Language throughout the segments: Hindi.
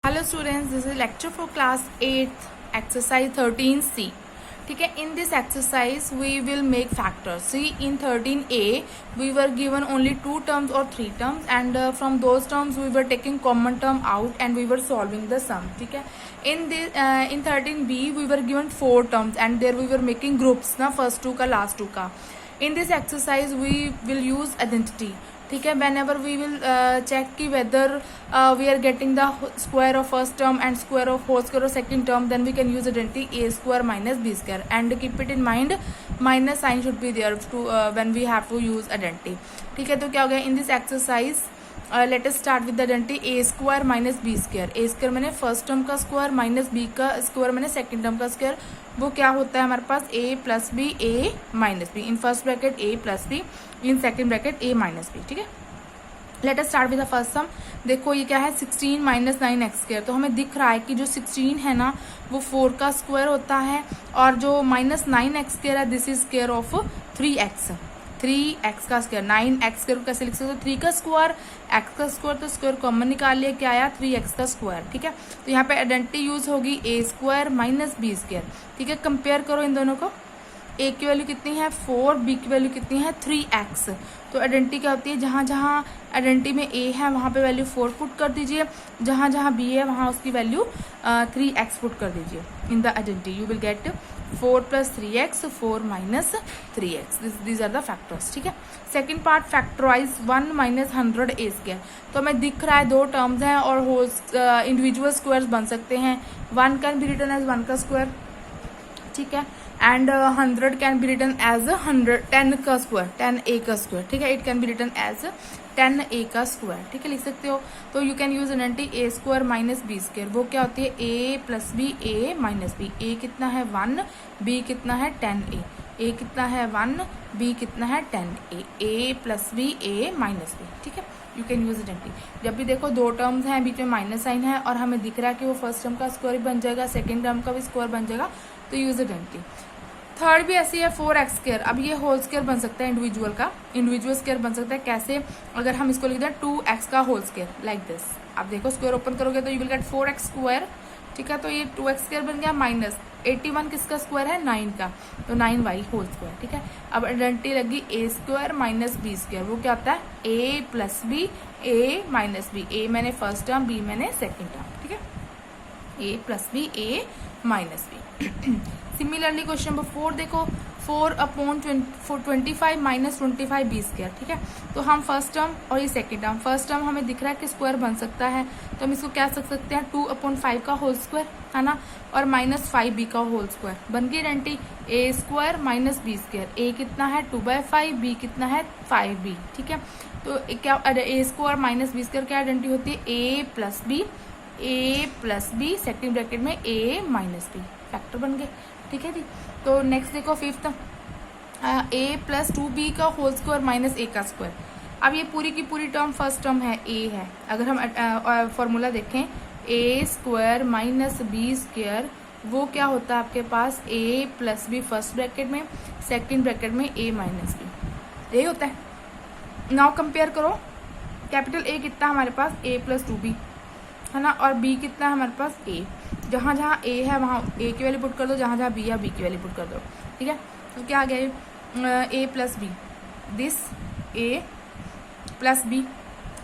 Hello students, this is lecture for class 8 exercise 13C. ठीक है, in this exercise we will make factors. See in 13A we were given only 2 terms or 3 terms and from those terms we were taking common term out and we were solving the sum. ठीक है, in 13B we were given 4 terms and there we were making groups ना, first 2 का last 2 का. In this exercise we will use identity. ठीक है, whenever we will check की whether we are getting the square of first term and square of whole square of second term, then we can use identity A square minus B square and keep it in mind minus sign should be there too when we have to use identity. ठीक है, तो क्या हो गया in this exercise let us start with identity A square minus B square. A square मैंने फर्स्ट टर्म का स्क्वायर माइनस बी का स्क्वायर मैंने सेकंड टर्म का स्क्वायर. वो क्या होता है हमारे पास A plus B A minus B. In first bracket A plus B, in second bracket A minus B. ठीक है, let us start with the first sum. देखो ये क्या है 16 माइनस 9x स्क्वायर. तो हमें दिख रहा है कि जो 16 है ना वो 4 का स्क्वायर होता है और जो माइनस 9x स्क्वायर है this is square of 3x. 3x का स्क्वायर 9x स्क्वायर को कैसे लिख सकते हो 3 का स्क्वायर x का स्क्वायर, तो स्क्वायर कॉमन निकाल लिया, क्या आया 3x का स्क्वायर. ठीक है, तो यहाँ पे आइडेंटिटी यूज होगी ए स्क्वायर माइनस बी स्क्वायर. ठीक है, कंपेयर करो इन दोनों को. ए की वैल्यू कितनी है 4, बी की वैल्यू कितनी है 3x. तो आइडेंटिटी क्या होती है, जहाँ जहाँ आइडेंटिटी में ए है वहाँ पे वैल्यू 4 पुट कर दीजिए, जहाँ जहाँ बी है वहाँ उसकी वैल्यू 3x पुट कर दीजिए. In the identity you will get 4 plus 3x 4 minus 3x. These are the factors. ठीक है, second part factorise 1 minus 100 a square. तो हमें दिख रहा है 2 टर्म्स हैं और होल इंडिविजुअल स्क्वायर्स बन सकते हैं. 1 कैन बी रिटन एज 1 का स्क्वायर. ठीक है, and 100 can be written as 10 का स्क्वायर, 10a का स्क्वायर. ठीक है, it can be written as 10a का स्क्वायर. ठीक है, लिख सकते हो. तो you can use identity A square minus B square. वो क्या होती है a plus B A minus B. A कितना है 1, b कितना है 10a. a कितना है 1, b कितना है 10a. a plus B A minus B. ठीक है, यू कैन यूज आइडेंटिटी. जब भी देखो 2 टर्म्स हैं बीच में माइनस साइन है और हमें दिख रहा है कि वो फर्स्ट टर्म का स्क्वायर बन जाएगा, सेकेंड टर्म का भी स्क्वायर बन जाएगा, तो यूज आइडेंटिटी. थर्ड भी ऐसी है 4x स्क्वायर. अब ये होल स्क्वायर बन सकता है इंडिविजुअल का, इंडिविजुअल स्क्वायर बन सकता है. कैसे, अगर हम इसको लिख दें 2x का होल स्क्वायर लाइक दिस. अब देखो स्क्वायर ओपन करोगे तो you will gate 4x square. ठीक है, तो ये 2x स्क्वायर बन गया माइनस 81 किसका स्क्वायर है 9 का, तो 9y होल स्क्वायर. ठीक है, अब आइडेंटिटी लगी A square minus B square. वो क्या होता है a plus B A minus B. A मैंने फर्स्ट टर्म, बी मैंने सेकेंड टर्म. ठीक है, a plus B A minus B. Similarly question number 4 देखो 4 अपॉन 25 माइनस 25 बी स्क्वायर. ठीक है, तो हम फर्स्ट टर्म और ये सेकेंड टर्म, फर्स्ट टर्म हमें दिख रहा है कि स्क्वायर बन सकता है, तो हम इसको क्या कर सकते हैं 2 अपॉन 5 का होल स्क्वायर है ना, और माइनस 5b का होल स्क्वायर. बन गई identity A square minus B square. A कितना है 2/5, बी कितना है 5b. ठीक है, तो क्या ए स्क्वायर माइनस बी स्क्वायर क्या आइडेंटिटी होती है ए प्लस बी सेकेंड ब्रैकेट में ए माइनस बी. फैक्टर बन गए. ठीक है जी, तो नेक्स्ट देखो फिफ्थ a प्लस 2b का होल स्क्वायर माइनस a का स्क्वायर. अब ये पूरी की पूरी टर्म फर्स्ट टर्म है a है. अगर हम फॉर्मूला देखें a square minus B square, वो क्या होता है आपके पास a plus b first bracket में, सेकेंड ब्रैकेट में a माइनस बी. यही होता है. नाउ कंपेयर करो, कैपिटल A कितना हमारे पास a प्लस 2b है ना, और b कितना है हमारे पास a. जहाँ जहाँ a है वहाँ a की वैल्यू पुट कर दो, जहाँ जहाँ b है b की वैल्यू पुट कर दो. ठीक है, तो क्या आ गया a plus b, this a plus b,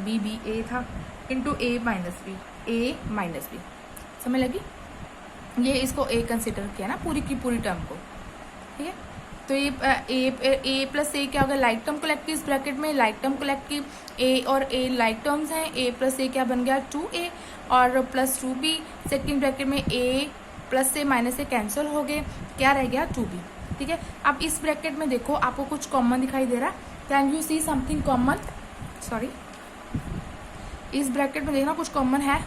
b a था इंटू a माइनस बी. समझ लगी, ये इसको a कंसिडर किया ना पूरी की पूरी टर्म को. ठीक है, तो ये a प्लस ए क्या होगा लाइक टर्म कलेक्ट की इस ब्रैकेट में, लाइक टर्म कलेक्ट की a और a लाइक टर्म्स हैं. a प्लस ए क्या बन गया 2a और प्लस 2b. सेकेंड ब्रैकेट में a प्लस से माइनस से कैंसिल हो गए, क्या रह गया 2b. ठीक है, अब इस ब्रैकेट में देखो आपको कुछ कॉमन दिखाई दे रहा है. Can you see something common, sorry इस ब्रैकेट में देखना कुछ कॉमन है.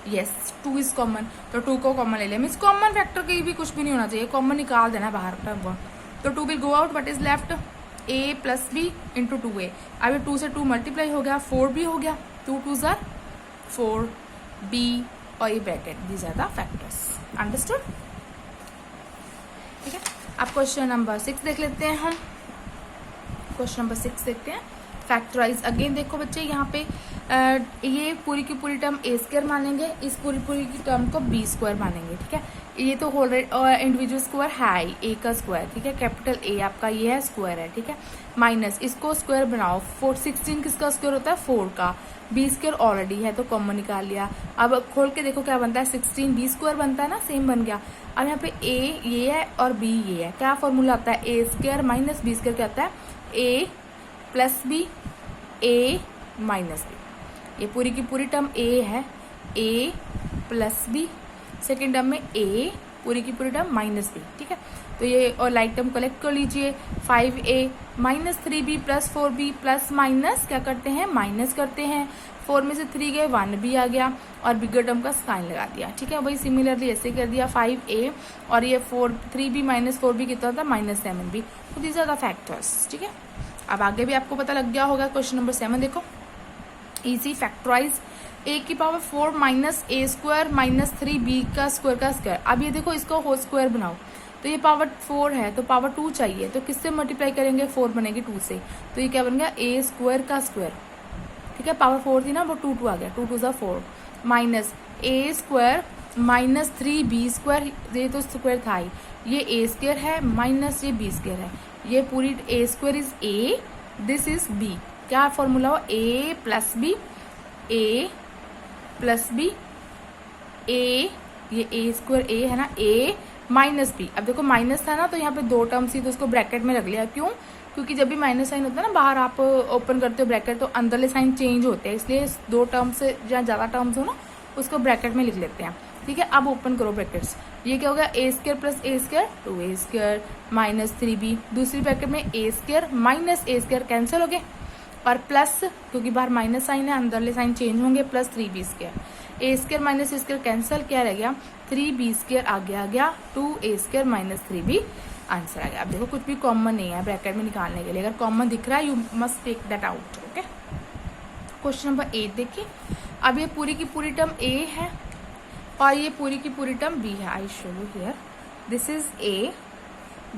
यस 2 इज कॉमन, तो 2 को कॉमन ले लिया. मीन्स कॉमन फैक्टर कहीं भी कुछ भी नहीं होना चाहिए, कॉमन निकाल देना बाहर टर्म. तो 2 will go out, what is left a plus b into 2a. अब ये 2 से 2 मल्टीप्लाई हो गया, 4b हो गया, 2 2s आर 4b और ये bracket. These are the factors. Understood. ठीक है, अब क्वेश्चन नंबर 6 देख लेते हैं हम. क्वेश्चन नंबर 6 देखते हैं. फैक्टराइज अगेन देखो बच्चे यहाँ पे ये पूरी की पूरी टर्म ए स्क्वायर मानेंगे, इस पूरी पूरी की टर्म को बी स्क्वायर मानेंगे, ठीक है। ये तो होल इंडिविजुअल स्क्वायर है ए का स्क्वायर, ठीक है। कैपिटल ए आपका ये है स्क्वायर है, ठीक है। माइनस इसको स्क्वायर बनाओ, 16 किसका स्क्वायर होता है 4 का, बी स्क्वायर ऑलरेडी है तो कॉमन निकाल लिया। अब खोल के देखो क्या बनता है 16 बी स्क्वायर बनता है ना, सेम बन गया। अब यहाँ पे ए ये है और बी ये है, क्या फॉर्मूला आता है ए स्क्वायर माइनस बी स्क्वायर क्या होता है ए प्लस बी ए माइनस बी। ये पूरी की पूरी टर्म ए है, ए प्लस बी, सेकेंड टर्म में ए पूरी की पूरी टर्म माइनस बी, ठीक है। तो ये और लाइक टर्म कलेक्ट कर लीजिए, 5a minus 3b plus 4b plus minus क्या करते हैं माइनस करते हैं, 4 में से 3 गए 1 भी आ गया और बिगर टर्म का साइन लगा दिया, ठीक है। वही सिमिलरली ऐसे कर दिया 5a और ये 3b माइनस 4b कितना था -7b। तो दीज आर द फैक्टर्स, ठीक है। अब आगे भी आपको पता लग गया होगा। क्वेश्चन नंबर 7 देखो, इजी फैक्टराइज a की power 4 minus a square minus 3b का स्क्वायर। अब ये देखो इसको होल स्क्वायर बनाओ, तो ये पावर 4 है तो पावर 2 चाहिए, तो किससे मल्टीप्लाई करेंगे 4 बनेगी 2 से, तो ये क्या बन गया a स्क्वायर का स्क्वायर, ठीक है। पावर 4 थी ना वो 2 आ गया, 2 2 ज़ा 4 minus a square minus 3b square, ये तो स्क्वायर था ही, ये a स्क्वायर है माइनस ये b स्क्वायर है, ये पूरी a square is a, this is b। क्या फॉर्मूला हो a plus b a plus b a, ये a स्क्वायर a है ना a माइनस बी। अब देखो माइनस था ना तो यहाँ पे 2 टर्म्स थी तो उसको ब्रैकेट में रख लिया, क्यों, क्योंकि जब भी माइनस साइन होता है ना बाहर आप ओपन करते हो ब्रैकेट तो अंदरले साइन चेंज होते हैं, इसलिए 2 टर्म्स से जहाँ ज़्यादा टर्म्स हो ना उसको ब्रैकेट में लिख लेते हैं, ठीक है। अब ओपन करो ब्रैकेट्स, ये क्या होगा a square plus a square 2a square minus 3b, दूसरी ब्रैकेट में a square minus a square cancel हो गए और प्लस क्योंकि बाहर माइनस साइन है अंदरले साइन चेंज होंगे plus 3b square, a square minus a square cancel, क्या रह गया 3b स्क्वायर आगे आ गया 2a square minus 3b answer आ गया। अब देखो कुछ भी कॉमन नहीं है ब्रैकेट में निकालने के लिए, अगर कॉमन दिख रहा है you must take that out, okay. Question number 8 देखिए, अब ये पूरी की पूरी टर्म a है और ये पूरी की पूरी टर्म b है। I show you here, this is a,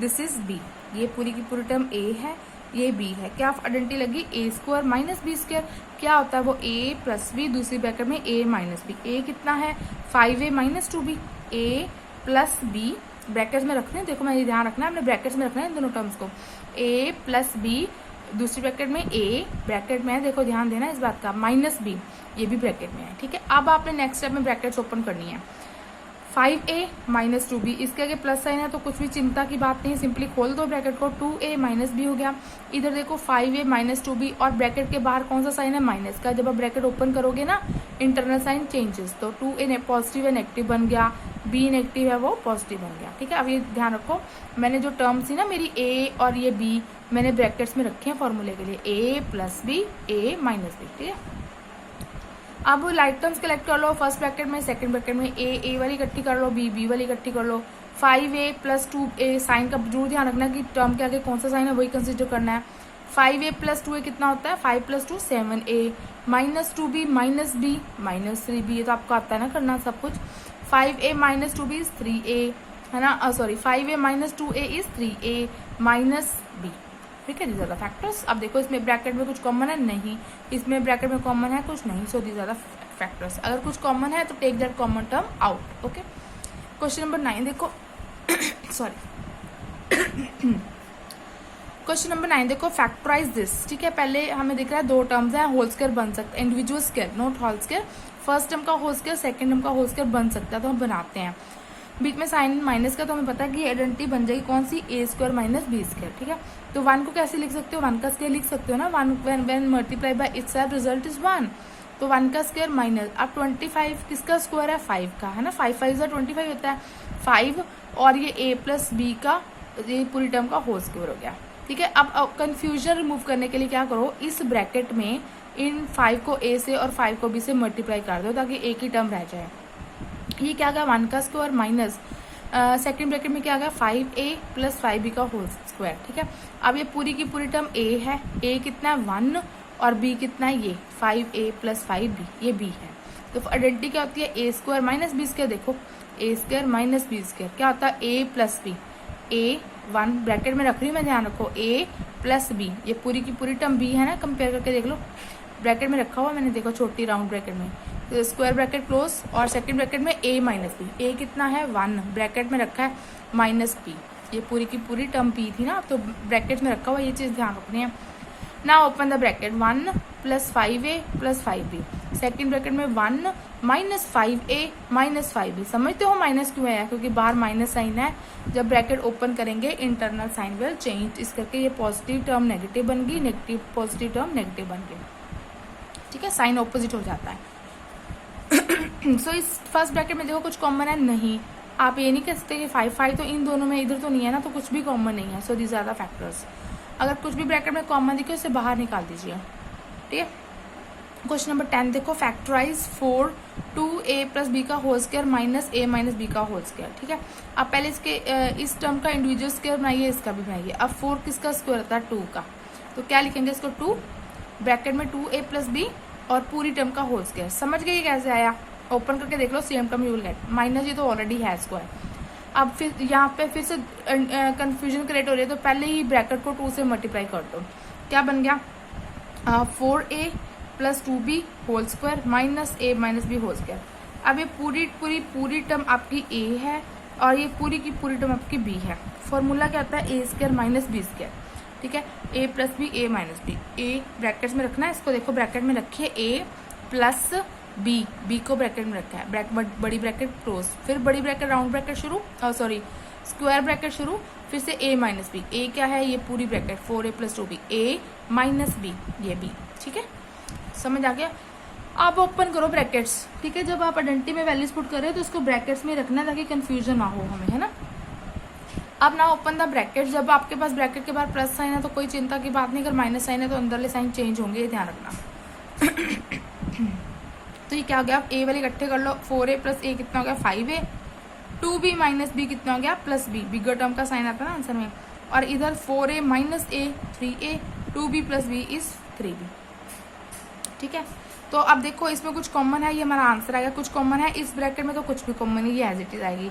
this is b, ये पूरी की पूरी टर्म a है ये b है। क्या आइडेंटिटी लगी a square minus b square, क्या होता है वो a प्लस b, दूसरी ब्रैकेट में a माइनस b, a कितना है 5a minus 2b, a plus b brackets में रखना है, देखो मैं ये ध्यान रखना है हमने ब्रैकेट्स में रखना है इन दोनों टर्म्स को, a प्लस b दूसरी ब्रैकेट में a ब्रैकेट में है, देखो ध्यान देना इस बात का, माइनस b ये भी ब्रैकेट में है, ठीक है। अब आपने नेक्स्ट स्टेप में ब्रैकेट्स ओपन करनी है, 5a माइनस 2b, इसके आगे प्लस साइन है तो कुछ भी चिंता की बात नहीं, सिंपली खोल दो ब्रैकेट को, 2a माइनस b हो गया। इधर देखो 5a माइनस 2b और ब्रैकेट के बाहर कौन सा साइन है माइनस का, जब आप ब्रैकेट ओपन करोगे ना इंटरनल साइन चेंजेस, तो 2a पॉजिटिव है नेगेटिव बन गया, b नेगेटिव है वो पॉजिटिव बन गया, ठीक है। अब ये ध्यान रखो मैंने जो टर्म्स थी ना मेरी a और ये b मैंने ब्रैकेट्स में रखे हैं फॉर्मूले के लिए, a plus b a minus b, ठीक है। अब लाइक टर्म्स कलेक्ट कर लो, फर्स्ट ब्रैकेट में सेकंड ब्रैकेट में a वाली इकट्ठी कर लो, b वाली इकट्ठी कर लो, 5a प्लस 2a, साइन का जरूर ध्यान रखना कि टर्म के आगे कौन सा साइन है वही कंसिडर करना है। 5a प्लस 2a कितना होता है 5 plus 2 7a minus 2b minus b minus 3b, ये तो आपको आता है ना करना सब कुछ। 5a minus 2b is 3a है ना, sorry 5a minus 2a is 3a minus b, ठीक है। These are the factors. अब देखो इसमें ब्रैकेट में कुछ कॉमन है नहीं, इसमें ब्रैकेट में कॉमन है कुछ नहीं, so these are the factors. अगर कुछ कॉमन है तो take that common term out, okay. Question number 9 देखो सॉरी क्वेश्चन नंबर 9 देखो, फैक्टराइज दिस, ठीक है। पहले हमें दिख रहा है 2 टर्म्स हैं, होल स्क्वायर बन सकता है, individual square not whole square, first term का होल स्क्वायर सेकंड टर्म का होल स्क्वायर बन सकता है, तो हम बनाते हैं। बीच में साइन माइनस का तो हमें पता है कि आइडेंटिटी बन जाएगी कौन सी a square minus b square, ठीक है। तो 1 को कैसे लिख सकते हो, 1 का स्क्वायर लिख सकते हो ना, 1 when multiply by itself result is 1, तो 1 का स्क्वायर माइनस, अब 25 किसका स्क्वायर है 5 का, है ना, 5 5 से 25 होता है 5 और ये a प्लस b का ये पूरी टर्म का होल स्क्वायर हो गया, ठीक है। अब कंफ्यूजन रिमूव करने के लिए क्या करो, इस ब्रैकेट में इन 5 को a से और 5 को b से मल्टीप्लाई कर दो ताकि एक ही टर्म रह जाए। ये क्या गया 1 का स्क्वायर माइनस सेकेंड ब्रैकेट में क्या गया 5a प्लस 5b का होल स्क्वायर, ठीक है। अब ये पूरी की पूरी टर्म a है, a कितना है 1 और b कितना है ये 5a प्लस 5b, ये b है। तो आइडेंटिटी क्या होती है a square minus b square, देखो a square minus b square क्या होता है a plus b, a 1 bracket में रख रही हूँ मैं, ध्यान रखो a प्लस b, ये पूरी की पूरी टर्म b है ना, कंपेयर करके देख लो, ब्रैकेट में रखा हुआ मैंने, देखो छोटी राउंड ब्रैकेट में, तो स्क्वायर ब्रैकेट क्लोज और सेकंड ब्रैकेट में a माइनस बी, ए कितना है 1, ब्रैकेट में रखा है माइनस p, ये पूरी की पूरी टर्म p थी ना, तो ब्रैकेट में रखा हुआ, ये चीज़ ध्यान रखनी है। ना open the bracket 1 plus 5a plus 5b, second bracket में 1 माइनस 5a माइनस 5b, समझते हो माइनस क्यों है, क्योंकि बाहर माइनस साइन है, जब ब्रैकेट ओपन करेंगे इंटरनल साइन विल चेंज, इस करके ये पॉजिटिव टर्म नेगेटिव बन गई, नेगेटिव पॉजिटिव टर्म नेगेटिव बन गई, ठीक है, साइन ऑपोजिट हो जाता है। सो इस फर्स्ट ब्रैकेट में देखो कुछ कॉमन है नहीं, आप ये नहीं कह सकते कि 5 तो इन दोनों में इधर तो नहीं है ना, तो कुछ भी कॉमन नहीं है, so these are the factors. अगर कुछ भी ब्रैकेट में कॉमन दिखे उसे बाहर निकाल दीजिए, ठीक है। क्वेश्चन नंबर 10 देखो, फैक्टराइज 4 2a प्लस बी का whole square minus a minus B का होल स्क्वायर, ठीक है। अब पहले इसके इस टर्म का इंडिविजुअल स्क्वायर बनाइए, इसका भी बनाइए। अब 4 किसका स्क्वायर होता है 2 का, तो क्या लिखेंगे इसको 2 ब्रैकेट में 2a प्लस बी और पूरी टर्म का होल स्क्वायर। समझ गए कैसे आया, ओपन करके देख लो, same term you will get, minus ये तो ऑलरेडी है स्क्वायर। अब फिर यहाँ पे फिर से कंफ्यूजन क्रिएट हो रही है, तो पहले ही ब्रैकेट को 2 से मल्टीप्लाई कर दो, क्या बन गया 4a plus 2b whole square minus a minus b whole square. अब ये पूरी टर्म आपकी a है और ये पूरी की पूरी टर्म आपकी b है। फॉर्मूला क्या होता है a square minus B square, ठीक है, a plus b a minus b, a brackets में रखना है, इसको देखो ब्रैकेट में रखिए a प्लस b को ब्रैकेट में रखा है, बड़ी ब्रैकेट क्लोज, फिर बड़ी ब्रैकेट राउंड ब्रैकेट शुरू, सॉरी स्क्वायर ब्रैकेट शुरू, फिर से a माइनस बी, a क्या है ये पूरी bracket 4a plus 2b, a minus b ये b, ठीक है, समझ आ गया। अब ओपन करो ब्रैकेट्स, ठीक है, जब आप आइडेंटिटी में वैल्यूज पुट कर रहे हो तो उसको ब्रैकेट्स में रखना ताकि कंफ्यूजन ना हो हमें, है ना। अब ना ओपन द ब्रैकेट, जब आपके पास ब्रैकेट के बाद प्लस साइन है तो कोई चिंता की बात नहीं, अगर माइनस साइन है तो अंदरले साइन चेंज होंगे, ये ध्यान रखना। तो ये क्या हो गया, a वाले इकट्ठे कर लो, 4a प्लस a कितना हो गया 5a, 2b माइनस b कितना हो गया प्लस b, बिगर टर्म का साइन आता है ना आंसर में, और इधर 4a minus a 3a, 2b plus b is 3b, ठीक है। तो अब देखो इसमें कुछ कॉमन है, ये हमारा आंसर आएगा, कुछ कॉमन है इस ब्रैकेट में तो कुछ भी कॉमन नहीं, ये एज इट इज आएगी।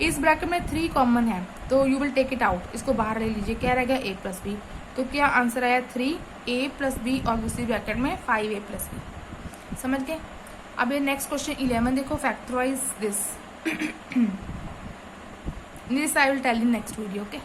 इस ब्रैकेट में 3 कॉमन है तो you will take it out, इसको बाहर ले लीजिए, क्या रहेगा a प्लस बी, तो क्या आंसर आया 3a प्लस बी और दूसरी ब्रैकेट में 5a प्लस बी, समझ गए। अब ये नेक्स्ट क्वेश्चन 11 देखो, factorise this, this I will tell in next video, okay.